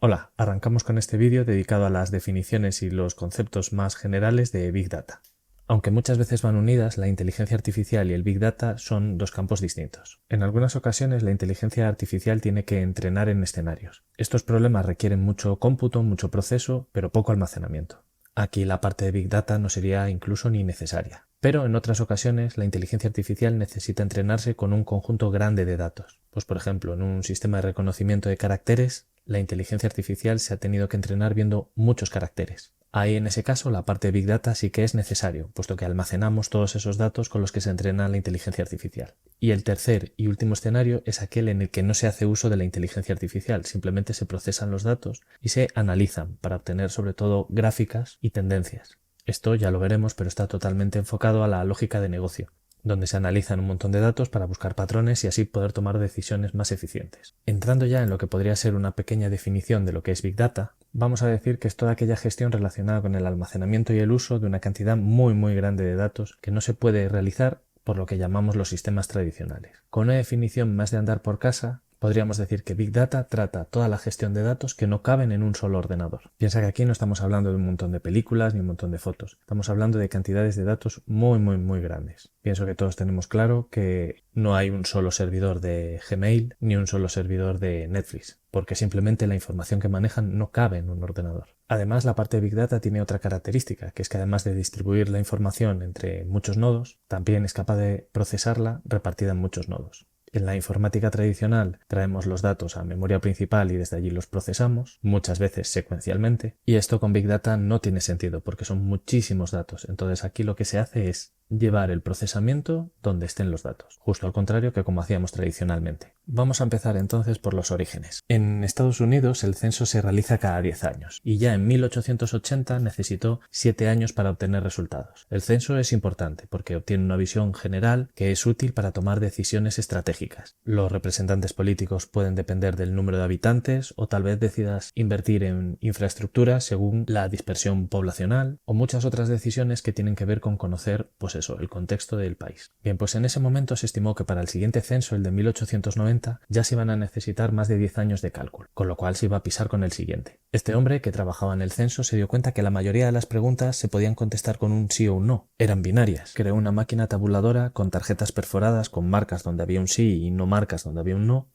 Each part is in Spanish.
Hola, arrancamos con este vídeo dedicado a las definiciones y los conceptos más generales de Big Data. Aunque muchas veces van unidas, la inteligencia artificial y el Big Data son dos campos distintos. En algunas ocasiones la inteligencia artificial tiene que entrenar en escenarios. Estos problemas requieren mucho cómputo, mucho proceso, pero poco almacenamiento. Aquí la parte de Big Data no sería incluso ni necesaria. Pero en otras ocasiones la inteligencia artificial necesita entrenarse con un conjunto grande de datos. Pues por ejemplo, en un sistema de reconocimiento de caracteres, la inteligencia artificial se ha tenido que entrenar viendo muchos caracteres. Ahí en ese caso la parte de Big Data sí que es necesario, puesto que almacenamos todos esos datos con los que se entrena la inteligencia artificial. Y el tercer y último escenario es aquel en el que no se hace uso de la inteligencia artificial, simplemente se procesan los datos y se analizan para obtener sobre todo gráficas y tendencias. Esto ya lo veremos, pero está totalmente enfocado a la lógica de negocio, donde se analizan un montón de datos para buscar patrones y así poder tomar decisiones más eficientes. Entrando ya en lo que podría ser una pequeña definición de lo que es Big Data, vamos a decir que es toda aquella gestión relacionada con el almacenamiento y el uso de una cantidad muy grande de datos que no se puede realizar por lo que llamamos los sistemas tradicionales. Con una definición más de andar por casa, podríamos decir que Big Data trata toda la gestión de datos que no caben en un solo ordenador. Piensa que aquí no estamos hablando de un montón de películas ni un montón de fotos. Estamos hablando de cantidades de datos muy grandes. Pienso que todos tenemos claro que no hay un solo servidor de Gmail ni un solo servidor de Netflix, porque simplemente la información que manejan no cabe en un ordenador. Además, la parte de Big Data tiene otra característica, que es que además de distribuir la información entre muchos nodos, también es capaz de procesarla repartida en muchos nodos. En la informática tradicional traemos los datos a memoria principal y desde allí los procesamos, muchas veces secuencialmente, y esto con Big Data no tiene sentido porque son muchísimos datos. Entonces aquí lo que se hace es llevar el procesamiento donde estén los datos, justo al contrario que como hacíamos tradicionalmente. Vamos a empezar entonces por los orígenes. En Estados Unidos el censo se realiza cada 10 años y ya en 1880 necesitó 7 años para obtener resultados. El censo es importante porque obtiene una visión general que es útil para tomar decisiones estratégicas. Los representantes políticos pueden depender del número de habitantes o tal vez decidas invertir en infraestructura según la dispersión poblacional o muchas otras decisiones que tienen que ver con conocer el contexto del país. Bien, pues en ese momento se estimó que para el siguiente censo, el de 1890, ya se iban a necesitar más de 10 años de cálculo, con lo cual se iba a pisar con el siguiente. Este hombre, que trabajaba en el censo, se dio cuenta que la mayoría de las preguntas se podían contestar con un sí o un no. Eran binarias. Creó una máquina tabuladora con tarjetas perforadas con marcas donde había un sí y no marcas donde había un no,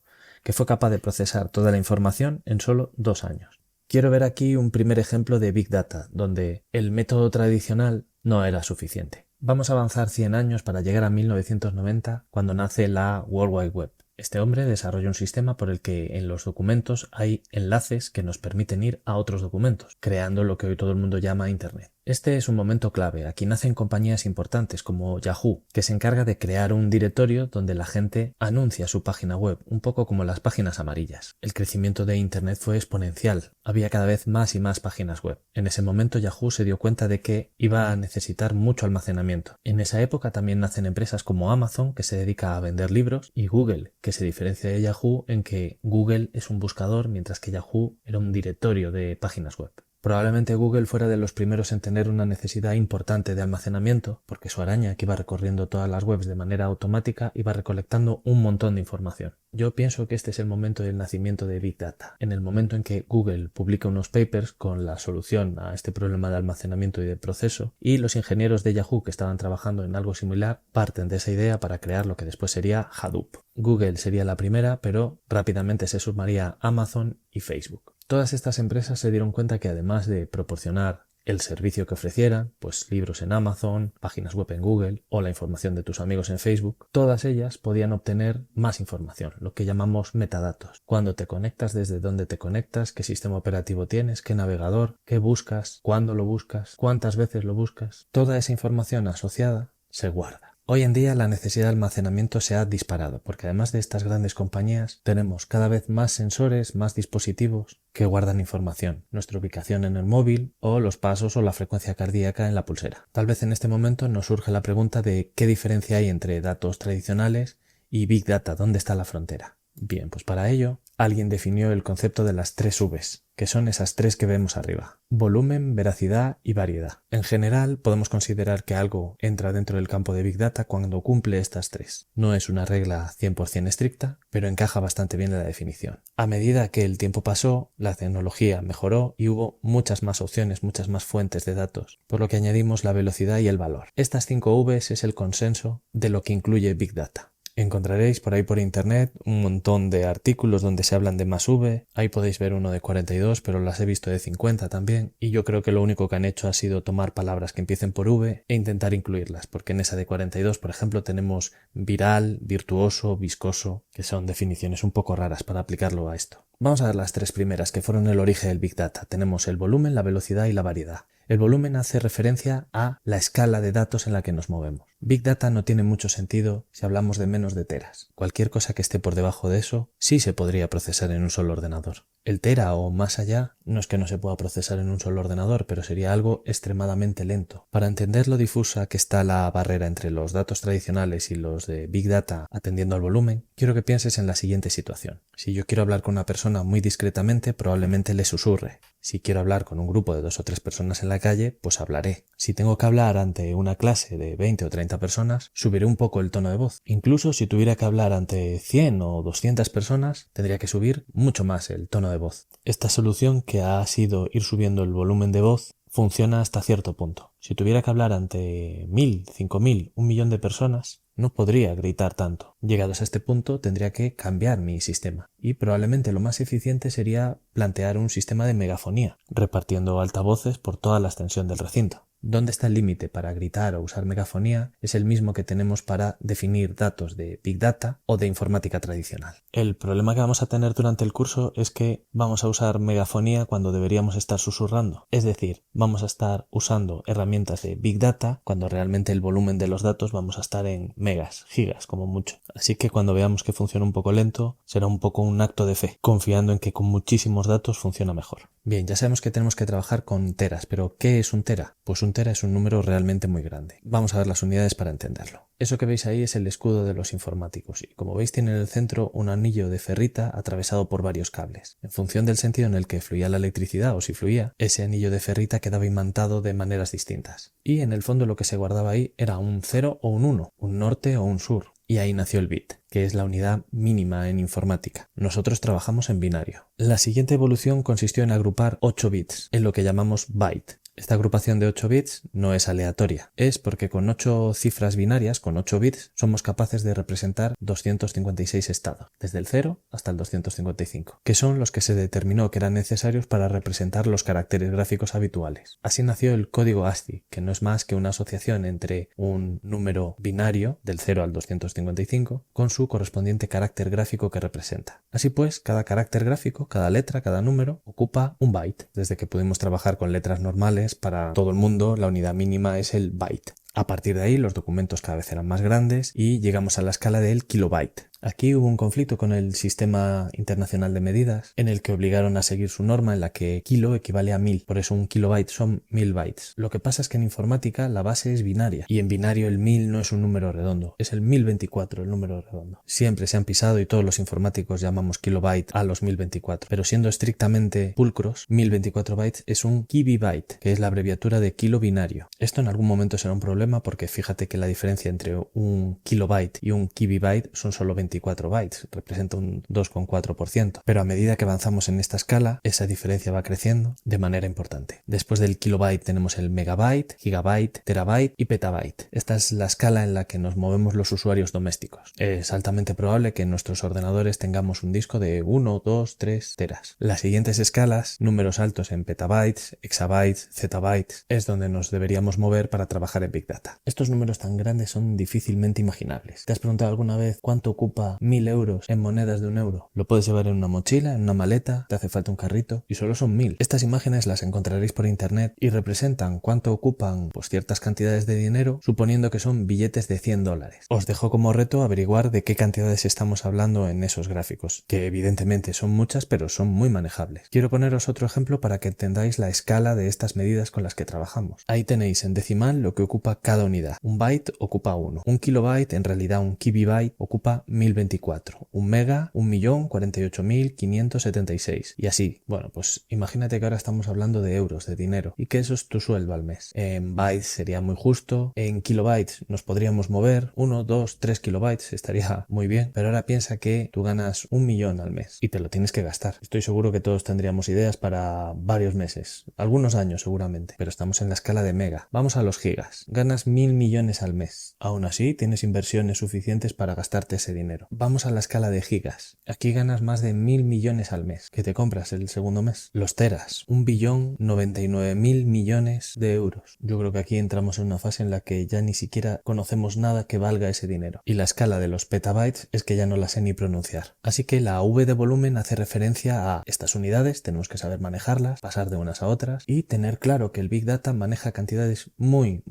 que fue capaz de procesar toda la información en solo 2 años. Quiero ver aquí un primer ejemplo de Big Data, donde el método tradicional no era suficiente. Vamos a avanzar 100 años para llegar a 1990, cuando nace la World Wide Web. Este hombre desarrolla un sistema por el que en los documentos hay enlaces que nos permiten ir a otros documentos, creando lo que hoy todo el mundo llama Internet. Este es un momento clave. Aquí nacen compañías importantes como Yahoo, que se encarga de crear un directorio donde la gente anuncia su página web, un poco como las páginas amarillas. El crecimiento de Internet fue exponencial. Había cada vez más y más páginas web. En ese momento Yahoo se dio cuenta de que iba a necesitar mucho almacenamiento. En esa época también nacen empresas como Amazon, que se dedica a vender libros, y Google, que se diferencia de Yahoo en que Google es un buscador mientras que Yahoo era un directorio de páginas web. Probablemente Google fuera de los primeros en tener una necesidad importante de almacenamiento, porque su araña, que iba recorriendo todas las webs de manera automática, iba recolectando un montón de información. Yo pienso que este es el momento del nacimiento de Big Data, en el momento en que Google publica unos papers con la solución a este problema de almacenamiento y de proceso, y los ingenieros de Yahoo que estaban trabajando en algo similar parten de esa idea para crear lo que después sería Hadoop. Google sería la primera, pero rápidamente se sumaría Amazon y Facebook. Todas estas empresas se dieron cuenta que además de proporcionar el servicio que ofrecieran, pues libros en Amazon, páginas web en Google o la información de tus amigos en Facebook, todas ellas podían obtener más información, lo que llamamos metadatos. Cuándo te conectas, desde dónde te conectas, qué sistema operativo tienes, qué navegador, qué buscas, cuándo lo buscas, cuántas veces lo buscas. Toda esa información asociada se guarda. Hoy en día la necesidad de almacenamiento se ha disparado, porque además de estas grandes compañías tenemos cada vez más sensores, más dispositivos que guardan información, nuestra ubicación en el móvil o los pasos o la frecuencia cardíaca en la pulsera. Tal vez en este momento nos surge la pregunta de qué diferencia hay entre datos tradicionales y Big Data, ¿dónde está la frontera? Bien, pues para ello alguien definió el concepto de las 3 Vs, que son esas 3 que vemos arriba: volumen, veracidad y variedad. En general, podemos considerar que algo entra dentro del campo de Big Data cuando cumple estas 3. No es una regla 100% estricta, pero encaja bastante bien en la definición. A medida que el tiempo pasó, la tecnología mejoró y hubo muchas más opciones, muchas más fuentes de datos, por lo que añadimos la velocidad y el valor. Estas 5 Vs es el consenso de lo que incluye Big Data. Encontraréis por ahí por internet un montón de artículos donde se hablan de más V, ahí podéis ver uno de 42, pero las he visto de 50 también, y yo creo que lo único que han hecho ha sido tomar palabras que empiecen por V e intentar incluirlas, porque en esa de 42, por ejemplo, tenemos viral, virtuoso, viscoso, que son definiciones un poco raras para aplicarlo a esto. Vamos a ver las 3 primeras, que fueron el origen del Big Data. Tenemos el volumen, la velocidad y la variedad. El volumen hace referencia a la escala de datos en la que nos movemos. Big Data no tiene mucho sentido si hablamos de menos de teras. Cualquier cosa que esté por debajo de eso sí se podría procesar en un solo ordenador. El tera o más allá no es que no se pueda procesar en un solo ordenador, pero sería algo extremadamente lento. Para entender lo difusa que está la barrera entre los datos tradicionales y los de Big Data atendiendo al volumen, quiero que pienses en la siguiente situación. Si yo quiero hablar con una persona muy discretamente, probablemente le susurre. Si quiero hablar con un grupo de 2 o 3 personas en la calle, pues hablaré. Si tengo que hablar ante una clase de 20 o 30 personas, subiré un poco el tono de voz. Incluso si tuviera que hablar ante 100 o 200 personas, tendría que subir mucho más el tono de voz. Esta solución, que ha sido ir subiendo el volumen de voz, funciona hasta cierto punto. Si tuviera que hablar ante 1000, 5000, 1.000.000 de personas, no podría gritar tanto. Llegados a este punto, tendría que cambiar mi sistema. Y probablemente lo más eficiente sería plantear un sistema de megafonía, repartiendo altavoces por toda la extensión del recinto. ¿Dónde está el límite para gritar o usar megafonía? Es el mismo que tenemos para definir datos de Big Data o de informática tradicional. El problema que vamos a tener durante el curso es que vamos a usar megafonía cuando deberíamos estar susurrando. Es decir, vamos a estar usando herramientas de Big Data cuando realmente el volumen de los datos vamos a estar en megas, gigas como mucho. Así que cuando veamos que funciona un poco lento, será un poco un acto de fe, confiando en que con muchísimos datos funciona mejor. Bien, ya sabemos que tenemos que trabajar con teras, pero ¿qué es un tera? Pues un tera es un número realmente muy grande. Vamos a ver las unidades para entenderlo. Eso que veis ahí es el escudo de los informáticos y, como veis, tiene en el centro un anillo de ferrita atravesado por varios cables. En función del sentido en el que fluía la electricidad o si fluía, ese anillo de ferrita quedaba imantado de maneras distintas. Y en el fondo lo que se guardaba ahí era un 0 o un 1, un norte o un sur. Y ahí nació el bit, que es la unidad mínima en informática. Nosotros trabajamos en binario. La siguiente evolución consistió en agrupar 8 bits, en lo que llamamos byte. Esta agrupación de 8 bits no es aleatoria, es porque con 8 cifras binarias, con 8 bits, somos capaces de representar 256 estados, desde el 0 hasta el 255, que son los que se determinó que eran necesarios para representar los caracteres gráficos habituales. Así nació el código ASCII, que no es más que una asociación entre un número binario, del 0 al 255, con su correspondiente carácter gráfico que representa. Así pues, cada carácter gráfico, cada letra, cada número, ocupa un byte. Desde que pudimos trabajar con letras normales, para todo el mundo la unidad mínima es el byte. A partir de ahí los documentos cada vez eran más grandes y llegamos a la escala del kilobyte. Aquí hubo un conflicto con el Sistema Internacional de Medidas en el que obligaron a seguir su norma en la que kilo equivale a 1000, por eso un kilobyte son 1000 bytes. Lo que pasa es que en informática la base es binaria y en binario el 1000 no es un número redondo, es el 1024 el número redondo. Siempre se han pisado y todos los informáticos llamamos kilobyte a los 1024, pero siendo estrictamente pulcros, 1024 bytes es un kibibyte, que es la abreviatura de kilo binario. Esto en algún momento será un problema porque fíjate que la diferencia entre un kilobyte y un kibibyte son solo 24 bytes, representa un 2,4%, pero a medida que avanzamos en esta escala, esa diferencia va creciendo de manera importante. Después del kilobyte tenemos el megabyte, gigabyte, terabyte y petabyte. Esta es la escala en la que nos movemos los usuarios domésticos. Es altamente probable que en nuestros ordenadores tengamos un disco de 1, 2, 3 teras. Las siguientes escalas, números altos en petabytes, exabytes, zettabytes, es donde nos deberíamos mover para trabajar en Big Data. Estos números tan grandes son difícilmente imaginables. ¿Te has preguntado alguna vez cuánto ocupa 1000 euros en monedas de 1 euro? Lo puedes llevar en una mochila, en una maleta, te hace falta un carrito y solo son 1000. Estas imágenes las encontraréis por internet y representan cuánto ocupan ciertas cantidades de dinero, suponiendo que son billetes de $100. Os dejo como reto averiguar de qué cantidades estamos hablando en esos gráficos, que evidentemente son muchas pero son muy manejables. Quiero poneros otro ejemplo para que entendáis la escala de estas medidas con las que trabajamos. Ahí tenéis en decimal lo que ocupa cada unidad. Un byte ocupa 1. Un kilobyte, en realidad un kibibyte, ocupa 1000 1024. 1 mega, 1.048.576. Y así, bueno, pues imagínate que ahora estamos hablando de euros, de dinero, y que eso es tu sueldo al mes. En bytes sería muy justo, en kilobytes nos podríamos mover, 1, 2, 3 kilobytes estaría muy bien, pero ahora piensa que tú ganas 1 millón al mes y te lo tienes que gastar. Estoy seguro que todos tendríamos ideas para varios meses, algunos años seguramente, pero estamos en la escala de mega. Vamos a los gigas. Ganas 1.000 millones al mes. Aún así, tienes inversiones suficientes para gastarte ese dinero. Vamos a la escala de gigas. Aquí ganas más de 1.000 millones al mes. ¿Qué te compras el segundo mes? Los teras. 1.099.000 millones de euros. Yo creo que aquí entramos en una fase en la que ya ni siquiera conocemos nada que valga ese dinero. Y la escala de los petabytes es que ya no la sé ni pronunciar. Así que la V de volumen hace referencia a estas unidades, tenemos que saber manejarlas, pasar de unas a otras y tener claro que el Big Data maneja cantidades muy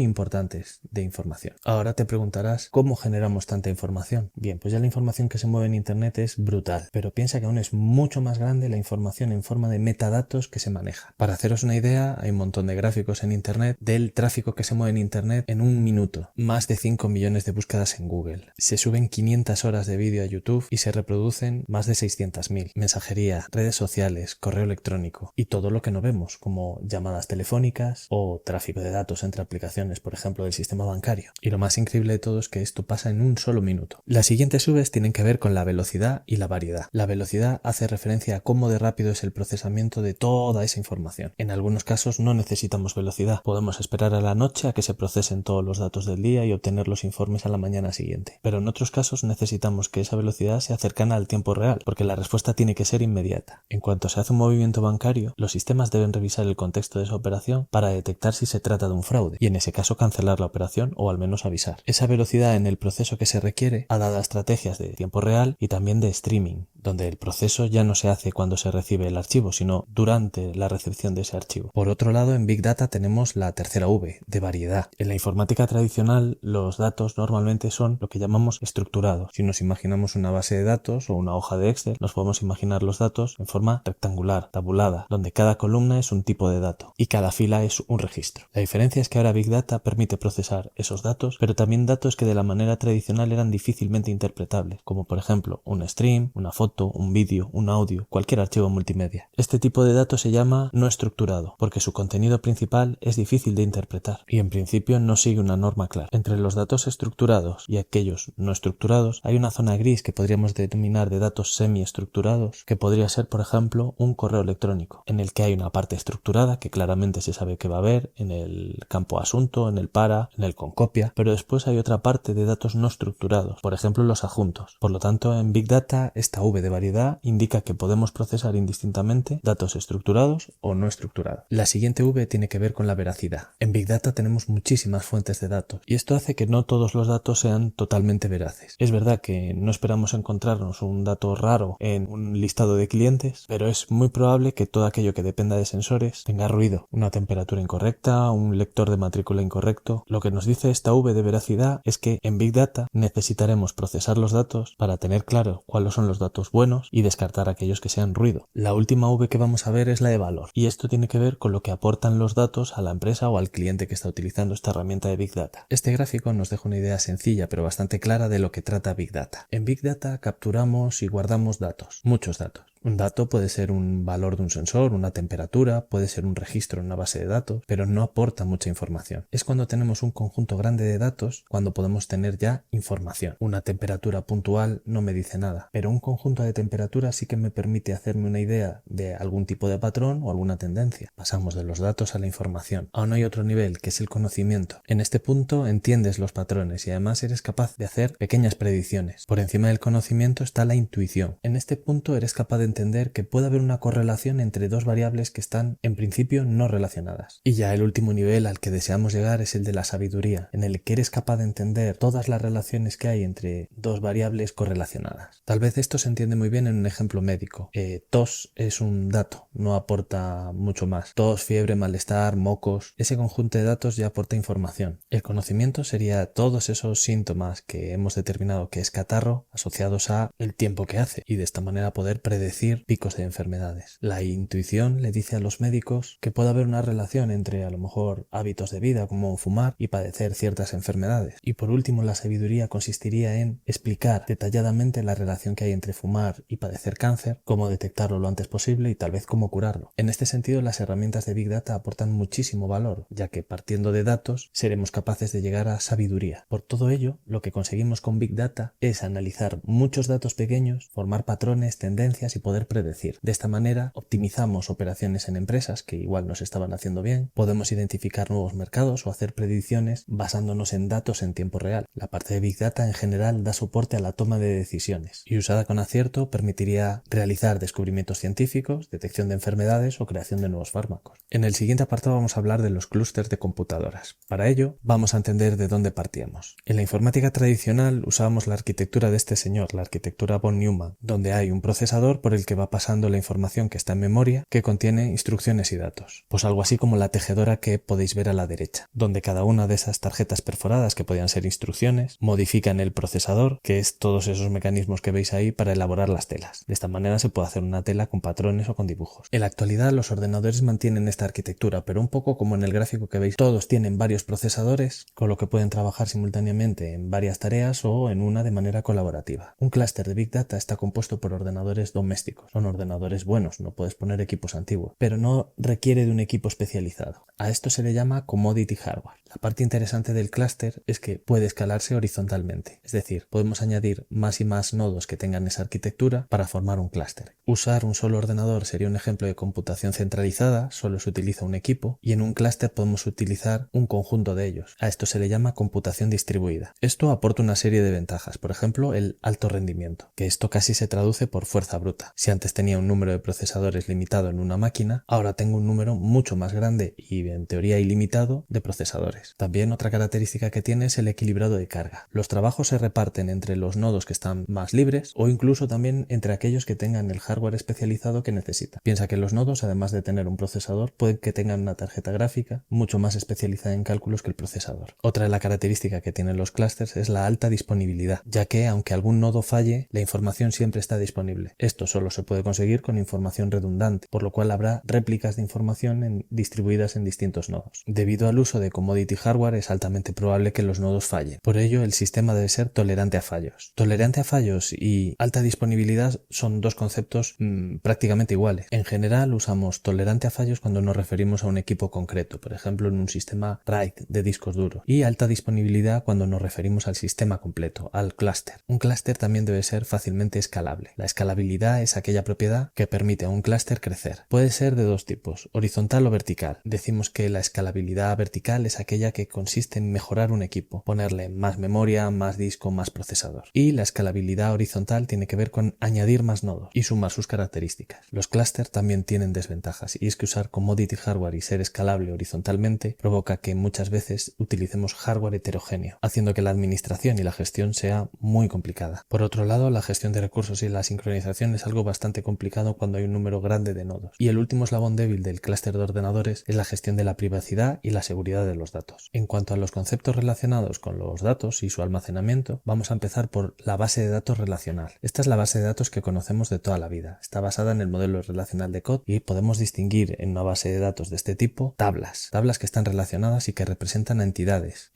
importantes de información. Ahora te preguntarás, ¿cómo generamos tanta información? Bien, pues ya la información que se mueve en Internet es brutal, pero piensa que aún es mucho más grande la información en forma de metadatos que se maneja. Para haceros una idea, hay un montón de gráficos en Internet del tráfico que se mueve en Internet en un minuto. Más de 5 millones de búsquedas en Google. Se suben 500 horas de vídeo a YouTube y se reproducen más de 600.000. Mensajería, redes sociales, correo electrónico y todo lo que no vemos, como llamadas telefónicas o tráfico de datos entre aplicaciones, por ejemplo, del sistema bancario. Y lo más increíble de todo es que esto pasa en un solo minuto. Las siguientes Vs tienen que ver con la velocidad y la variedad. La velocidad hace referencia a cómo de rápido es el procesamiento de toda esa información. En algunos casos no necesitamos velocidad. Podemos esperar a la noche a que se procesen todos los datos del día y obtener los informes a la mañana siguiente. Pero en otros casos necesitamos que esa velocidad sea cercana al tiempo real, porque la respuesta tiene que ser inmediata. En cuanto se hace un movimiento bancario, los sistemas deben revisar el contexto de esa operación para detectar si se trata de un fraude y en ese caso cancelar la operación o al menos avisar. Esa velocidad en el proceso que se requiere ha dado estrategias de tiempo real y también de streaming, donde el proceso ya no se hace cuando se recibe el archivo, sino durante la recepción de ese archivo. Por otro lado, en Big Data tenemos la tercera V, de variedad. En la informática tradicional, los datos normalmente son lo que llamamos estructurados. Si nos imaginamos una base de datos o una hoja de Excel, nos podemos imaginar los datos en forma rectangular, tabulada, donde cada columna es un tipo de dato y cada fila es un registro. La diferencia es que ahora Big Data permite procesar esos datos, pero también datos que de la manera tradicional eran difícilmente interpretables, como por ejemplo un stream, una foto, un vídeo, un audio, cualquier archivo multimedia. Este tipo de datos se llama no estructurado, porque su contenido principal es difícil de interpretar y en principio no sigue una norma clara. Entre los datos estructurados y aquellos no estructurados hay una zona gris que podríamos denominar de datos semiestructurados, que podría ser por ejemplo un correo electrónico, en el que hay una parte estructurada que claramente se sabe que va a haber en el campo asunto, en el para, en el con copia, pero después hay otra parte de datos no estructurados, por ejemplo los adjuntos. Por lo tanto, en Big Data esta V de variedad indica que podemos procesar indistintamente datos estructurados o no estructurados. La siguiente V tiene que ver con la veracidad. En Big Data tenemos muchísimas fuentes de datos y esto hace que no todos los datos sean totalmente veraces. Es verdad que no esperamos encontrarnos un dato raro en un listado de clientes, pero es muy probable que todo aquello que dependa de sensores tenga ruido, una temperatura incorrecta, un lector de matrícula incorrecto. Lo que nos dice esta V de veracidad es que en Big Data necesitaremos procesar los datos para tener claro cuáles son los datos buenos y descartar aquellos que sean ruido. La última V que vamos a ver es la de valor y esto tiene que ver con lo que aportan los datos a la empresa o al cliente que está utilizando esta herramienta de Big Data. Este gráfico nos deja una idea sencilla pero bastante clara de lo que trata Big Data. En Big Data capturamos y guardamos datos, muchos datos. Un dato puede ser un valor de un sensor, una temperatura, puede ser un registro en una base de datos, pero no aporta mucha información. Es cuando tenemos un conjunto grande de datos cuando podemos tener ya información. Una temperatura puntual no me dice nada, pero un conjunto de temperaturas sí que me permite hacerme una idea de algún tipo de patrón o alguna tendencia. Pasamos de los datos a la información. Aún hay otro nivel, que es el conocimiento. En este punto entiendes los patrones y además eres capaz de hacer pequeñas predicciones. Por encima del conocimiento está la intuición. En este punto eres capaz de entender que puede haber una correlación entre dos variables que están en principio no relacionadas. Y ya el último nivel al que deseamos llegar es el de la sabiduría, en el que eres capaz de entender todas las relaciones que hay entre dos variables correlacionadas. Tal vez esto se entiende muy bien en un ejemplo médico. Tos es un dato, no aporta mucho más. Tos, fiebre, malestar, mocos. Ese conjunto de datos ya aporta información. El conocimiento sería todos esos síntomas que hemos determinado que es catarro asociados a el tiempo que hace y de esta manera poder predecir predecir picos de enfermedades. La intuición le dice a los médicos que puede haber una relación entre a lo mejor hábitos de vida como fumar y padecer ciertas enfermedades. Y por último, la sabiduría consistiría en explicar detalladamente la relación que hay entre fumar y padecer cáncer, cómo detectarlo lo antes posible y tal vez cómo curarlo. En este sentido, las herramientas de Big Data aportan muchísimo valor, ya que partiendo de datos seremos capaces de llegar a sabiduría. Por todo ello, lo que conseguimos con Big Data es analizar muchos datos pequeños, formar patrones, tendencias y poder predecir. De esta manera optimizamos operaciones en empresas que igual nos estaban haciendo bien, podemos identificar nuevos mercados o hacer predicciones basándonos en datos en tiempo real. La parte de Big Data en general da soporte a la toma de decisiones y usada con acierto permitiría realizar descubrimientos científicos, detección de enfermedades o creación de nuevos fármacos. En el siguiente apartado vamos a hablar de los clústeres de computadoras. Para ello vamos a entender de dónde partíamos. En la informática tradicional usábamos la arquitectura de este señor, la arquitectura von Neumann, donde hay un procesador por el que va pasando la información que está en memoria que contiene instrucciones y datos. Pues algo así como la tejedora que podéis ver a la derecha, donde cada una de esas tarjetas perforadas que podían ser instrucciones modifican el procesador, que es todos esos mecanismos que veis ahí para elaborar las telas. De esta manera se puede hacer una tela con patrones o con dibujos. En la actualidad los ordenadores mantienen esta arquitectura, pero un poco como en el gráfico que veis, todos tienen varios procesadores, con lo que pueden trabajar simultáneamente en varias tareas o en una de manera colaborativa. Un clúster de Big Data está compuesto por ordenadores domésticos. Son ordenadores buenos, no puedes poner equipos antiguos, pero no requiere de un equipo especializado. A esto se le llama commodity hardware. La parte interesante del clúster es que puede escalarse horizontalmente, es decir, podemos añadir más y más nodos que tengan esa arquitectura para formar un clúster. Usar un solo ordenador sería un ejemplo de computación centralizada, solo se utiliza un equipo, y en un clúster podemos utilizar un conjunto de ellos. A esto se le llama computación distribuida. Esto aporta una serie de ventajas, por ejemplo, el alto rendimiento, que esto casi se traduce por fuerza bruta. Si antes tenía un número de procesadores limitado en una máquina, ahora tengo un número mucho más grande y en teoría ilimitado de procesadores. También otra característica que tiene es el equilibrado de carga. Los trabajos se reparten entre los nodos que están más libres o incluso también entre aquellos que tengan el hardware especializado que necesitan. Piensa que los nodos, además de tener un procesador, pueden que tengan una tarjeta gráfica mucho más especializada en cálculos que el procesador. Otra de las características que tienen los clústeres es la alta disponibilidad, ya que aunque algún nodo falle, la información siempre está disponible. Esto solo se puede conseguir con información redundante, por lo cual habrá réplicas de información distribuidas en distintos nodos. Debido al uso de commodity hardware es altamente probable que los nodos fallen. Por ello, el sistema debe ser tolerante a fallos. Tolerante a fallos y alta disponibilidad son dos conceptos prácticamente iguales. En general, usamos tolerante a fallos cuando nos referimos a un equipo concreto, por ejemplo en un sistema RAID de discos duros, y alta disponibilidad cuando nos referimos al sistema completo, al clúster. Un clúster también debe ser fácilmente escalable. La escalabilidad es aquella propiedad que permite a un clúster crecer. Puede ser de dos tipos, horizontal o vertical. Decimos que la escalabilidad vertical es aquella que consiste en mejorar un equipo, ponerle más memoria, más disco, más procesador. Y la escalabilidad horizontal tiene que ver con añadir más nodos y sumar sus características. Los clústeres también tienen desventajas, y es que usar commodity hardware y ser escalable horizontalmente provoca que muchas veces utilicemos hardware heterogéneo, haciendo que la administración y la gestión sea muy complicada. Por otro lado, la gestión de recursos y la sincronización es algo bastante complicado cuando hay un número grande de nodos. Y el último eslabón débil del clúster de ordenadores es la gestión de la privacidad y la seguridad de los datos. En cuanto a los conceptos relacionados con los datos y su almacenamiento, vamos a empezar por la base de datos relacional. Esta es la base de datos que conocemos de toda la vida. Está basada en el modelo relacional de Codd y podemos distinguir en una base de datos de este tipo tablas que están relacionadas y que representan a entidades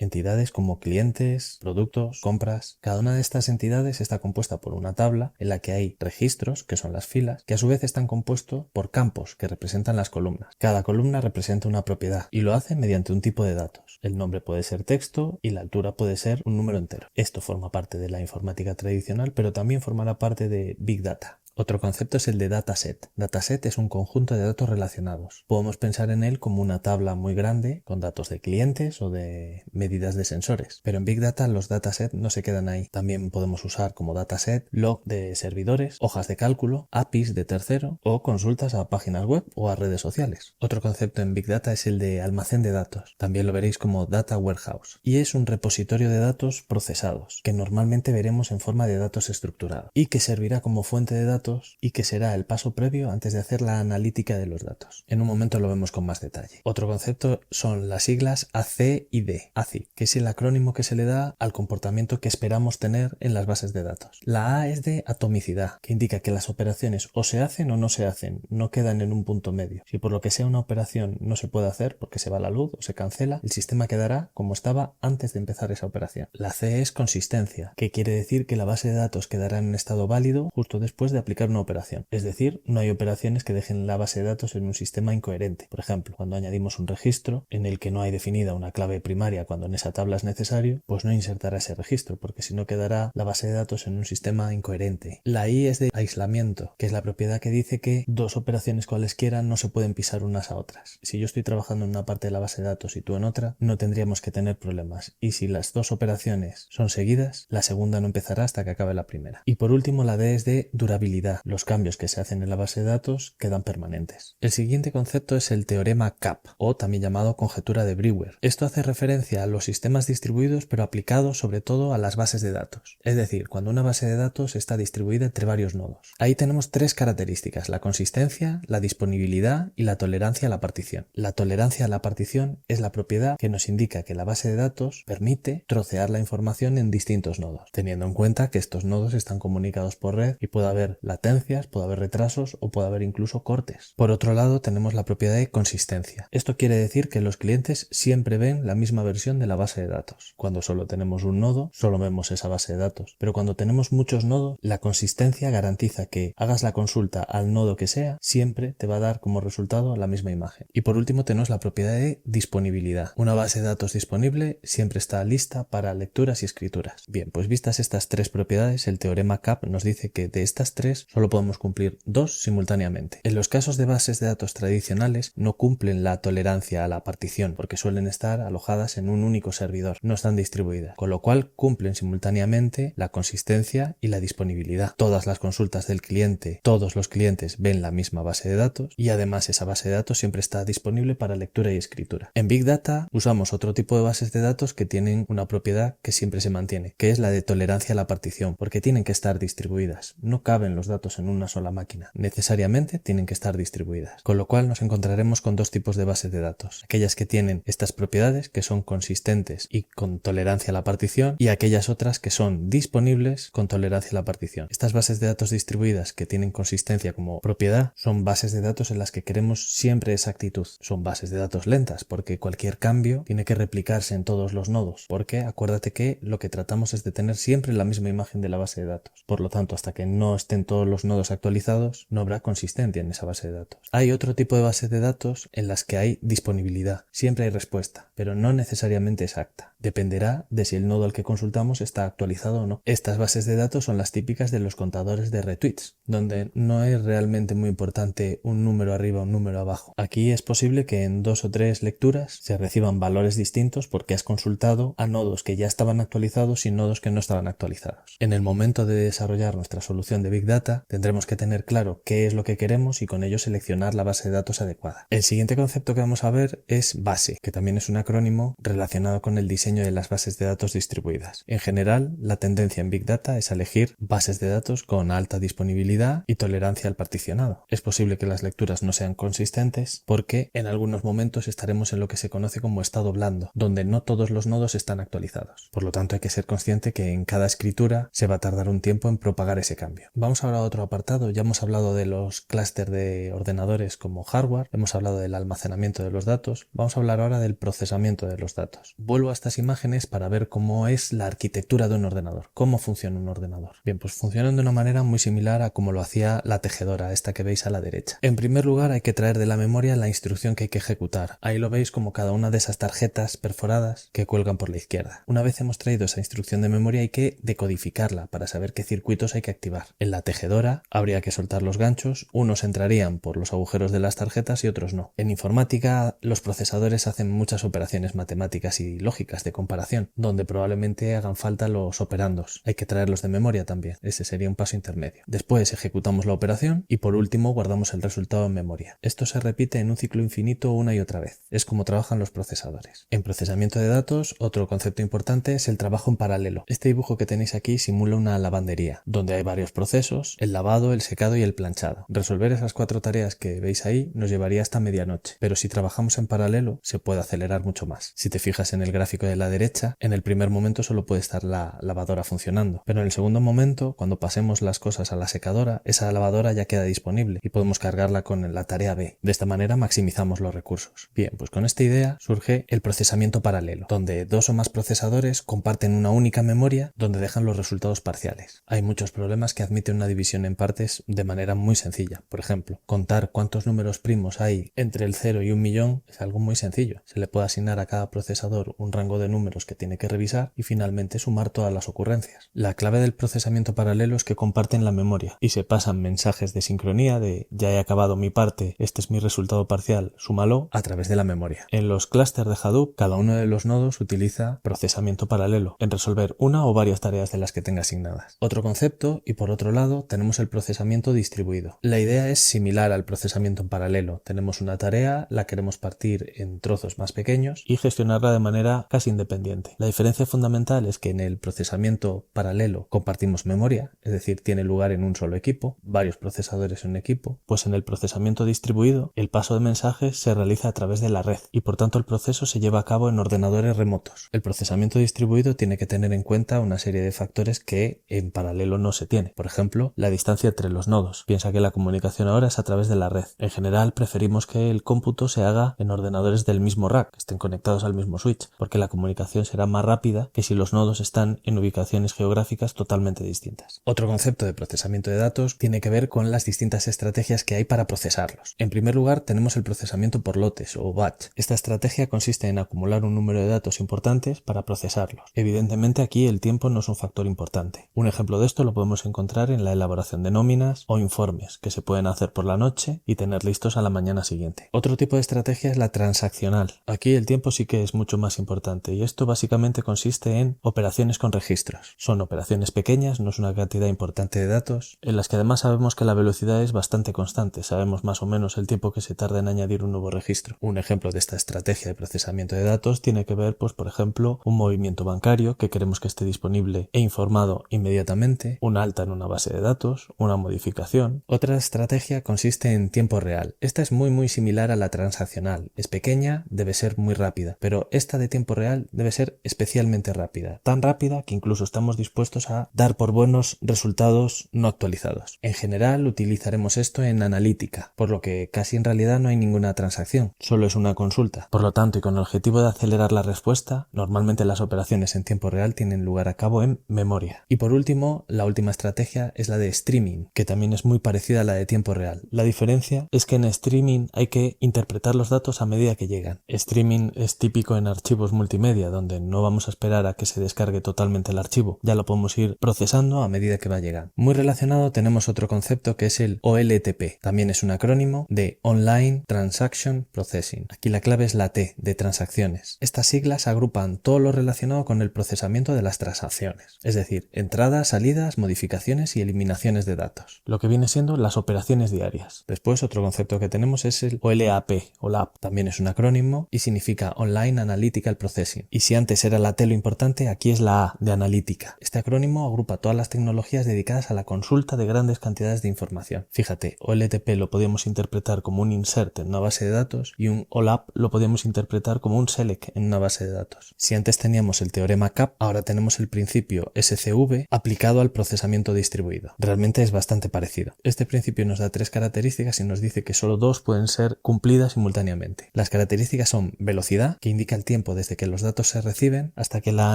como clientes, productos, compras. Cada una de estas entidades está compuesta por una tabla en la que hay registros, que son las filas, que a su vez están compuestos por campos, que representan las columnas. Cada columna representa una propiedad y lo hace mediante un tipo de datos. El nombre puede ser texto y la altura puede ser un número entero. Esto forma parte de la informática tradicional, pero también formará parte de Big Data. Otro concepto es el de dataset. Dataset es un conjunto de datos relacionados. Podemos pensar en él como una tabla muy grande con datos de clientes o de medidas de sensores. Pero en Big Data los datasets no se quedan ahí. También podemos usar como dataset log de servidores, hojas de cálculo, APIs de tercero o consultas a páginas web o a redes sociales. Otro concepto en Big Data es el de almacén de datos. También lo veréis como data warehouse. Y es un repositorio de datos procesados que normalmente veremos en forma de datos estructurados y que servirá como fuente de datos datos y que será el paso previo antes de hacer la analítica de los datos. En un momento lo vemos con más detalle. Otro concepto son las siglas AC y D, ACID, que es el acrónimo que se le da al comportamiento que esperamos tener en las bases de datos. La A es de atomicidad, que indica que las operaciones o se hacen o no se hacen, no quedan en un punto medio. Si por lo que sea una operación no se puede hacer porque se va la luz o se cancela, el sistema quedará como estaba antes de empezar esa operación. La C es consistencia, que quiere decir que la base de datos quedará en un estado válido justo después de aplicar una operación. Es decir, no hay operaciones que dejen la base de datos en un sistema incoherente. Por ejemplo, cuando añadimos un registro en el que no hay definida una clave primaria cuando en esa tabla es necesario, pues no insertará ese registro, porque si no quedará la base de datos en un sistema incoherente. La I es de aislamiento, que es la propiedad que dice que dos operaciones cualesquiera no se pueden pisar unas a otras. Si yo estoy trabajando en una parte de la base de datos y tú en otra, no tendríamos que tener problemas. Y si las dos operaciones son seguidas, la segunda no empezará hasta que acabe la primera. Y por último, la D es de durabilidad. Los cambios que se hacen en la base de datos quedan permanentes. El siguiente concepto es el teorema CAP, o también llamado conjetura de Brewer. Esto hace referencia a los sistemas distribuidos, pero aplicados sobre todo a las bases de datos. Es decir, cuando una base de datos está distribuida entre varios nodos. Ahí tenemos tres características: la consistencia, la disponibilidad y la tolerancia a la partición. La tolerancia a la partición es la propiedad que nos indica que la base de datos permite trocear la información en distintos nodos, teniendo en cuenta que estos nodos están comunicados por red y puede haber latencias, puede haber retrasos o puede haber incluso cortes. Por otro lado, tenemos la propiedad de consistencia. Esto quiere decir que los clientes siempre ven la misma versión de la base de datos. Cuando solo tenemos un nodo, solo vemos esa base de datos. Pero cuando tenemos muchos nodos, la consistencia garantiza que hagas la consulta al nodo que sea, siempre te va a dar como resultado la misma imagen. Y por último tenemos la propiedad de disponibilidad. Una base de datos disponible siempre está lista para lecturas y escrituras. Bien, pues vistas estas tres propiedades, el teorema CAP nos dice que de estas tres solo podemos cumplir dos simultáneamente. En los casos de bases de datos tradicionales no cumplen la tolerancia a la partición porque suelen estar alojadas en un único servidor, no están distribuidas, con lo cual cumplen simultáneamente la consistencia y la disponibilidad. Todas las consultas del cliente, todos los clientes ven la misma base de datos y además esa base de datos siempre está disponible para lectura y escritura. En Big Data usamos otro tipo de bases de datos que tienen una propiedad que siempre se mantiene, que es la de tolerancia a la partición, porque tienen que estar distribuidas. No caben los datos en una sola máquina, necesariamente tienen que estar distribuidas. Con lo cual nos encontraremos con dos tipos de bases de datos: aquellas que tienen estas propiedades, que son consistentes y con tolerancia a la partición, y aquellas otras que son disponibles con tolerancia a la partición. Estas bases de datos distribuidas que tienen consistencia como propiedad son bases de datos en las que queremos siempre exactitud. Son bases de datos lentas porque cualquier cambio tiene que replicarse en todos los nodos, porque acuérdate que lo que tratamos es de tener siempre la misma imagen de la base de datos. Por lo tanto, hasta que no estén todos los nodos actualizados, no habrá consistencia en esa base de datos. Hay otro tipo de bases de datos en las que hay disponibilidad. Siempre hay respuesta, pero no necesariamente exacta. Dependerá de si el nodo al que consultamos está actualizado o no. Estas bases de datos son las típicas de los contadores de retweets, donde no es realmente muy importante un número arriba o un número abajo. Aquí es posible que en 2 o 3 lecturas se reciban valores distintos porque has consultado a nodos que ya estaban actualizados y nodos que no estaban actualizados. En el momento de desarrollar nuestra solución de Big Data, tendremos que tener claro qué es lo que queremos y con ello seleccionar la base de datos adecuada. El siguiente concepto que vamos a ver es base, que también es un acrónimo relacionado con el diseño de las bases de datos distribuidas. En general, la tendencia en Big Data es a elegir bases de datos con alta disponibilidad y tolerancia al particionado. Es posible que las lecturas no sean consistentes porque en algunos momentos estaremos en lo que se conoce como estado blando, donde no todos los nodos están actualizados. Por lo tanto, hay que ser consciente que en cada escritura se va a tardar un tiempo en propagar ese cambio. Vamos ahora a otro apartado. Ya hemos hablado de los clústeres de ordenadores como hardware, hemos hablado del almacenamiento de los datos, vamos a hablar ahora del procesamiento de los datos. Vuelvo a estas imágenes para ver cómo es la arquitectura de un ordenador, cómo funciona un ordenador. Bien, pues funcionan de una manera muy similar a como lo hacía la tejedora, esta que veis a la derecha. En primer lugar, hay que traer de la memoria la instrucción que hay que ejecutar. Ahí lo veis como cada una de esas tarjetas perforadas que cuelgan por la izquierda. Una vez hemos traído esa instrucción de memoria, hay que decodificarla para saber qué circuitos hay que activar. En la tejedora habría que soltar los ganchos, unos entrarían por los agujeros de las tarjetas y otros no. En informática, los procesadores hacen muchas operaciones matemáticas y lógicas de comparación, donde probablemente hagan falta los operandos. Hay que traerlos de memoria también. Ese sería un paso intermedio. Después ejecutamos la operación y por último guardamos el resultado en memoria. Esto se repite en un ciclo infinito una y otra vez. Es como trabajan los procesadores. En procesamiento de datos, otro concepto importante es el trabajo en paralelo. Este dibujo que tenéis aquí simula una lavandería, donde hay varios procesos 2, el lavado, el secado y el planchado. Resolver esas 4 tareas que veis ahí nos llevaría hasta medianoche, pero si trabajamos en paralelo se puede acelerar mucho más. Si te fijas en el gráfico de la derecha, en el primer momento solo puede estar la lavadora funcionando, pero en el segundo momento, cuando pasemos las cosas a la secadora, esa lavadora ya queda disponible y podemos cargarla con la tarea B. De esta manera maximizamos los recursos. Bien, pues con esta idea surge el procesamiento paralelo, donde 2 o más procesadores comparten una única memoria donde dejan los resultados parciales. Hay muchos problemas que admiten una división en partes de manera muy sencilla. Por ejemplo, contar cuántos números primos hay entre el 0 y 1.000.000 es algo muy sencillo. Se le puede asignar a cada procesador un rango de números que tiene que revisar y finalmente sumar todas las ocurrencias. La clave del procesamiento paralelo es que comparten la memoria y se pasan mensajes de sincronía de ya he acabado mi parte, este es mi resultado parcial, súmalo, a través de la memoria. En los clústeres de Hadoop, cada uno de los nodos utiliza procesamiento paralelo en resolver una o varias tareas de las que tenga asignadas. Otro concepto, y por otro lado tenemos el procesamiento distribuido. La idea es similar al procesamiento en paralelo. Tenemos una tarea, la queremos partir en trozos más pequeños y gestionarla de manera casi independiente. La diferencia fundamental es que en el procesamiento paralelo compartimos memoria, es decir, tiene lugar en un solo equipo, varios procesadores en un equipo, pues en el procesamiento distribuido el paso de mensajes se realiza a través de la red y por tanto el proceso se lleva a cabo en ordenadores remotos. El procesamiento distribuido tiene que tener en cuenta una serie de factores que en paralelo no se tiene. Por ejemplo, la distancia entre los nodos. Piensa que la comunicación ahora es a través de la red. En general preferimos que el cómputo se haga en ordenadores del mismo rack, que estén conectados al mismo switch, porque la comunicación será más rápida que si los nodos están en ubicaciones geográficas totalmente distintas. Otro concepto de procesamiento de datos tiene que ver con las distintas estrategias que hay para procesarlos. En primer lugar tenemos el procesamiento por lotes o batch. Esta estrategia consiste en acumular un número de datos importantes para procesarlos. Evidentemente aquí el tiempo no es un factor importante. Un ejemplo de esto lo podemos encontrar en la elaboración de nóminas o informes que se pueden hacer por la noche y tener listos a la mañana siguiente. Otro tipo de estrategia es la transaccional. Aquí el tiempo sí que es mucho más importante y esto básicamente consiste en operaciones con registros. Son operaciones pequeñas, no es una cantidad importante de datos, en las que además sabemos que la velocidad es bastante constante. Sabemos más o menos el tiempo que se tarda en añadir un nuevo registro. Un ejemplo de esta estrategia de procesamiento de datos tiene que ver, pues por ejemplo, un movimiento bancario que queremos que esté disponible e informado inmediatamente, un alta en una base de datos, una modificación. Otra estrategia consiste en tiempo real. Esta es muy similar a la transaccional. Es pequeña, debe ser muy rápida, pero esta de tiempo real debe ser especialmente rápida. Tan rápida que incluso estamos dispuestos a dar por buenos resultados no actualizados. En general utilizaremos esto en analítica, por lo que casi en realidad no hay ninguna transacción, solo es una consulta. Por lo tanto, y con el objetivo de acelerar la respuesta, normalmente las operaciones en tiempo real tienen lugar a cabo en memoria. Y por último, la última estrategia es la de streaming, que también es muy parecida a la de tiempo real. La diferencia es que en streaming hay que interpretar los datos a medida que llegan. Streaming es típico en archivos multimedia, donde no vamos a esperar a que se descargue totalmente el archivo, ya lo podemos ir procesando a medida que va llegando. Muy relacionado tenemos otro concepto que es el OLTP. También es un acrónimo de Online Transaction Processing. Aquí la clave es la T, de transacciones. Estas siglas agrupan todo lo relacionado con el procesamiento de las transacciones, es decir, entradas, salidas, modificaciones y eliminaciones de datos, lo que viene siendo las operaciones diarias. Después otro concepto que tenemos es el OLAP o LAP. También es un acrónimo y significa Online Analytical Processing. Y si antes era la T lo importante, aquí es la A de analítica. Este acrónimo agrupa todas las tecnologías dedicadas a la consulta de grandes cantidades de información. Fíjate, OLTP lo podíamos interpretar como un insert en una base de datos y un OLAP lo podíamos interpretar como un select en una base de datos. Si antes teníamos el teorema CAP, ahora tenemos el principio SCV aplicado al procesamiento distribuido. Realmente es bastante parecido. Este principio nos da 3 características y nos dice que solo 2 pueden ser cumplidas simultáneamente. Las características son velocidad, que indica el tiempo desde que los datos se reciben hasta que la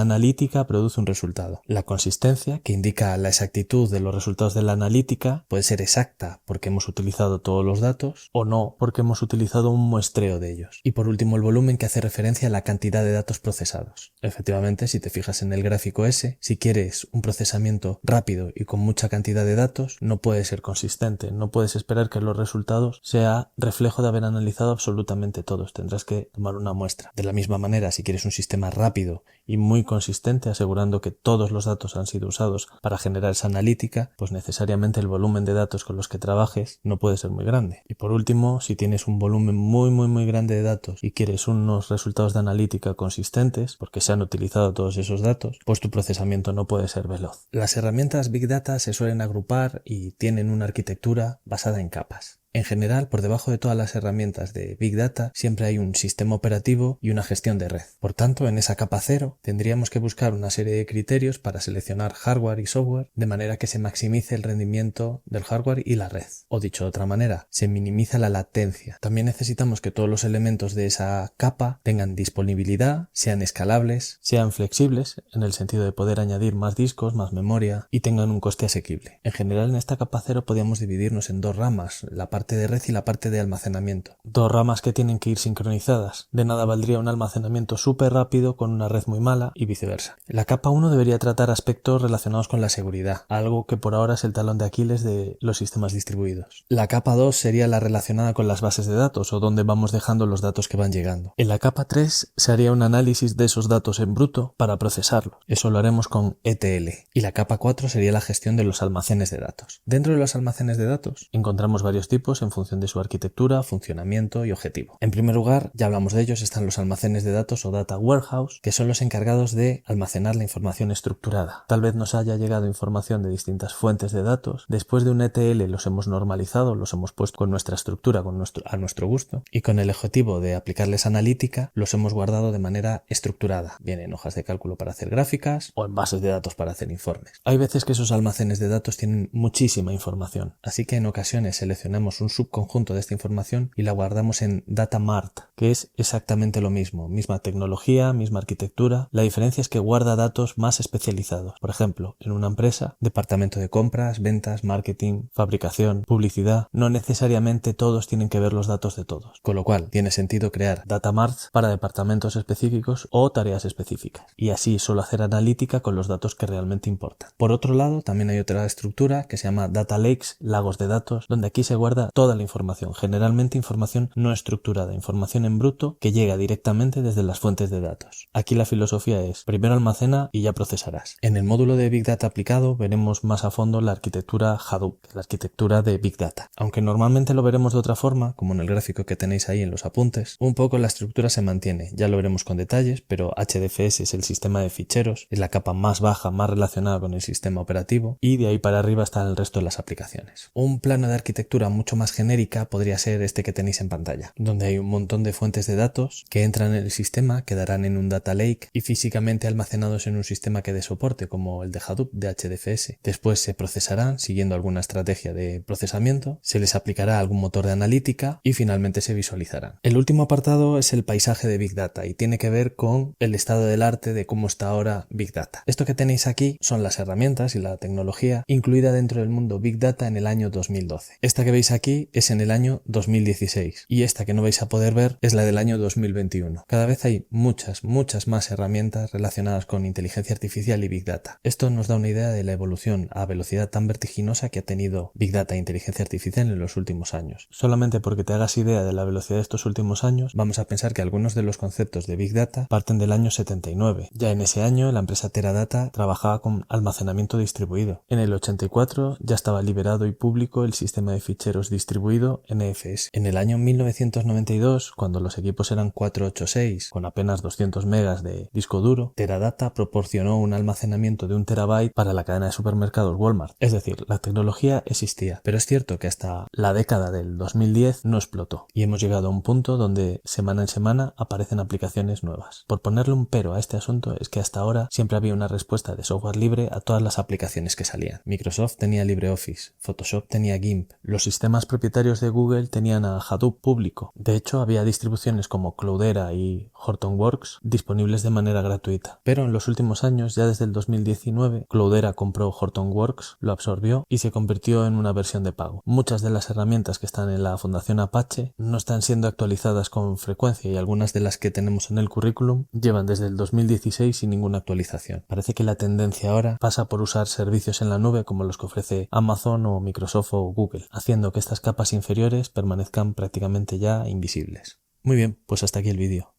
analítica produce un resultado. La consistencia, que indica la exactitud de los resultados de la analítica, puede ser exacta porque hemos utilizado todos los datos o no porque hemos utilizado un muestreo de ellos. Y por último el volumen, que hace referencia a la cantidad de datos procesados. Efectivamente, si te fijas en el gráfico S, si quieres un procesamiento rápido y con mucha cantidad de datos, no puede ser consistente, no puedes esperar que los resultados sea reflejo de haber analizado absolutamente todos, tendrás que tomar una muestra. De la misma manera, si quieres un sistema rápido y muy consistente, asegurando que todos los datos han sido usados para generar esa analítica, pues necesariamente el volumen de datos con los que trabajes no puede ser muy grande. Y por último, si tienes un volumen muy grande de datos y quieres unos resultados de analítica consistentes, porque se han utilizado todos esos datos, pues tu procesamiento no puede ser veloz. Las herramientas Big Data se suelen agrupar agrupar y tienen una arquitectura basada en capas. En general, por debajo de todas las herramientas de Big Data siempre hay un sistema operativo y una gestión de red. Por tanto, en esa capa 0 tendríamos que buscar una serie de criterios para seleccionar hardware y software de manera que se maximice el rendimiento del hardware y la red. O dicho de otra manera, se minimiza la latencia. También necesitamos que todos los elementos de esa capa tengan disponibilidad, sean escalables, sean flexibles en el sentido de poder añadir más discos, más memoria y tengan un coste asequible. En general, en esta capa 0 podríamos dividirnos en dos ramas, la parte de red y la parte de almacenamiento. Dos ramas que tienen que ir sincronizadas. De nada valdría un almacenamiento súper rápido con una red muy mala y viceversa. La capa 1 debería tratar aspectos relacionados con la seguridad, algo que por ahora es el talón de Aquiles de los sistemas distribuidos. La capa 2 sería la relacionada con las bases de datos o donde vamos dejando los datos que van llegando. En la capa 3 se haría un análisis de esos datos en bruto para procesarlo. Eso lo haremos con ETL. Y la capa 4 sería la gestión de los almacenes de datos. Dentro de los almacenes de datos encontramos varios tipos en función de su arquitectura, funcionamiento y objetivo. En primer lugar, ya hablamos de ellos, están los almacenes de datos o data warehouse, que son los encargados de almacenar la información estructurada. Tal vez nos haya llegado información de distintas fuentes de datos, después de un ETL los hemos normalizado, los hemos puesto con nuestra estructura, a nuestro gusto, y con el objetivo de aplicarles analítica, los hemos guardado de manera estructurada, bien en hojas de cálculo para hacer gráficas o en bases de datos para hacer informes. Hay veces que esos almacenes de datos tienen muchísima información, así que en ocasiones seleccionamos un subconjunto de esta información y la guardamos en Data Mart, que es exactamente lo mismo, misma tecnología, misma arquitectura. La diferencia es que guarda datos más especializados. Por ejemplo, en una empresa, departamento de compras, ventas, marketing, fabricación, publicidad, no necesariamente todos tienen que ver los datos de todos, con lo cual tiene sentido crear Data Marts para departamentos específicos o tareas específicas, y así solo hacer analítica con los datos que realmente importan. Por otro lado, también hay otra estructura que se llama Data Lakes, lagos de datos, donde aquí se guarda toda la información, generalmente información no estructurada, información en bruto que llega directamente desde las fuentes de datos. Aquí la filosofía es, primero almacena y ya procesarás. En el módulo de Big Data aplicado veremos más a fondo la arquitectura Hadoop, la arquitectura de Big Data. Aunque normalmente lo veremos de otra forma, como en el gráfico que tenéis ahí en los apuntes, un poco la estructura se mantiene, ya lo veremos con detalles, pero HDFS es el sistema de ficheros, es la capa más baja, más relacionada con el sistema operativo, y de ahí para arriba están el resto de las aplicaciones. Un plano de arquitectura mucho más genérica podría ser este que tenéis en pantalla, donde hay un montón de fuentes de datos que entran en el sistema, quedarán en un data lake y físicamente almacenados en un sistema que dé soporte, como el de Hadoop de HDFS. Después se procesarán siguiendo alguna estrategia de procesamiento, se les aplicará algún motor de analítica y finalmente se visualizarán. El último apartado es el paisaje de Big Data y tiene que ver con el estado del arte de cómo está ahora Big Data. Esto que tenéis aquí son las herramientas y la tecnología incluida dentro del mundo Big Data en el año 2012. Esta que veis aquí es en el año 2016 y esta que no vais a poder ver es la del año 2021. Cada vez hay muchas más herramientas relacionadas con inteligencia artificial y Big Data. Esto nos da una idea de la evolución a velocidad tan vertiginosa que ha tenido Big Data e inteligencia artificial en los últimos años. Solamente porque te hagas idea de la velocidad de estos últimos años, vamos a pensar que algunos de los conceptos de Big Data parten del año 79. Ya en ese año la empresa Teradata trabajaba con almacenamiento distribuido. En el 84 ya estaba liberado y público el sistema de ficheros distribuido NFS. En el año 1992, cuando los equipos eran 486 con apenas 200 megas de disco duro, Teradata proporcionó un almacenamiento de 1 terabyte para la cadena de supermercados Walmart. Es decir, la tecnología existía, pero es cierto que hasta la década del 2010 no explotó y hemos llegado a un punto donde semana en semana aparecen aplicaciones nuevas. Por ponerle un pero a este asunto es que hasta ahora siempre había una respuesta de software libre a todas las aplicaciones que salían. Microsoft tenía LibreOffice, Photoshop tenía GIMP, los sistemas propietarios de Google tenían a Hadoop público. De hecho, había distribuciones como Cloudera y Hortonworks disponibles de manera gratuita. Pero en los últimos años, ya desde el 2019, Cloudera compró Hortonworks, lo absorbió y se convirtió en una versión de pago. Muchas de las herramientas que están en la Fundación Apache no están siendo actualizadas con frecuencia y algunas de las que tenemos en el currículum llevan desde el 2016 sin ninguna actualización. Parece que la tendencia ahora pasa por usar servicios en la nube como los que ofrece Amazon o Microsoft o Google, haciendo que estas capas inferiores permanezcan prácticamente ya invisibles. Muy bien, pues hasta aquí el vídeo.